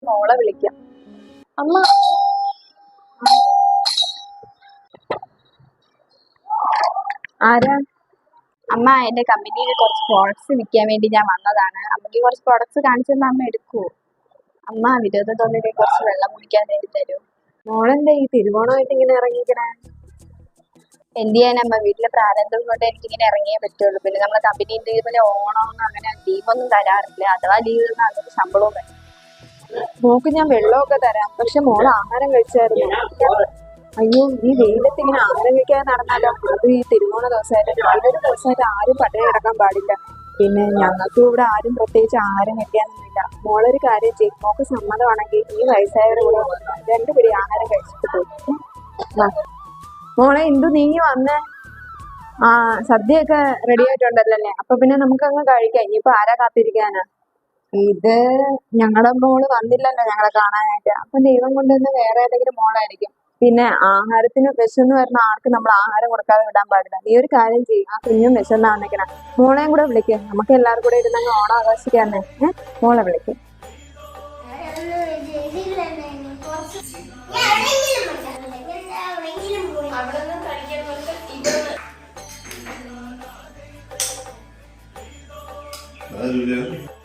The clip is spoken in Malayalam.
മോളെ വിളിക്കാം. അമ്മ ആരാ? അമ്മ, എന്റെ കമ്പനിയിൽ കുറച്ച് പ്രോഡക്ട്സ് വിൽക്കാൻ വേണ്ടി ഞാൻ വന്നതാണ്. അമ്മയ്ക്ക് കുറച്ച് പ്രോഡക്ട്സ് കാണിച്ചു തന്നാൽ അമ്മ എടുക്കുവോ? അമ്മ, വിരോധ തോന്നിട്ട് കുറച്ച് വെള്ളം കുടിക്കാൻ വേണ്ടി തരൂ. മോളെന്താ ഈ തിരുവോണമായിട്ട് ഇങ്ങനെ ഇറങ്ങിക്കണേ? എന്ത് ചെയ്യാനമ്മ, വീട്ടിലെ പ്രാരംഭം കൊണ്ട് എനിക്കിങ്ങനെ ഇറങ്ങിയേ പറ്റുള്ളൂ. പിന്നെ നമ്മളെ കമ്പനിന്റെ ഇതുപോലെ ഓണമൊന്നും അങ്ങനെ ലീവൊന്നും തരാറില്ല. അഥവാ ലീവ് തന്നാൽ അതിന് ശമ്പളവും വരും. മോക്ക് ഞാൻ വെള്ളമൊക്കെ തരാം, പക്ഷെ മോള് ആഹാരം കഴിച്ചായിരുന്നു? അയ്യോ, ഈ വെയിലത്ത് ഇങ്ങനെ ആഹാരം കഴിക്കാതെ നടന്നാലോ? അത് ഈ തിരുവോണ ദിവസമായിട്ട് നല്ലൊരു ദിവസമായിട്ട് ആരും പട്ടിണി കിടക്കാൻ പാടില്ല. പിന്നെ ഞങ്ങൾക്ക് ഇവിടെ ആരും പ്രത്യേകിച്ച് ആഹാരം കഴിക്കാനൊന്നുമില്ല. മോളൊരു കാര്യം ചെയ്യും, മോക്ക് സമ്മതമാണെങ്കിൽ ഈ വയസ്സായവരുടെ കൂടെ 2 പിടി ആഹാരം കഴിച്ചിട്ട് പോകും. മോളെ, എന്തു നീങ്ങി വന്നേ? ആ, സദ്യയൊക്കെ റെഡി ആയിട്ടുണ്ടല്ലേ? അപ്പൊ പിന്നെ നമുക്ക് അങ്ങ് കഴിക്കാം. ഇനിയിപ്പോ ആരാ കാത്തിരിക്കാനാ? ഇത് ഞങ്ങളുടെ മോള് വന്നില്ലല്ലോ ഞങ്ങളെ കാണാനായിട്ട്. അപ്പൊ ദൈവം കൊണ്ടുവന്ന് വേറെ ഏതെങ്കിലും മോളായിരിക്കും. പിന്നെ ആഹാരത്തിന് വിശന്ന് വരുന്ന ആർക്ക് നമ്മൾ ആഹാരം കൊടുക്കാതെ വിടാൻ പാടില്ല. നീ ഒരു കാര്യം ചെയ്യും, ആ കുഞ്ഞും വിശന്നാ വന്നിക്കണ, മോളെയും കൂടെ വിളിക്കുക. നമുക്ക് എല്ലാവരും കൂടെ ഇരുന്നങ്ങ് ഓണം ആഘോഷിക്കാന്നേ. മോളെ വിളിക്കും. Hadi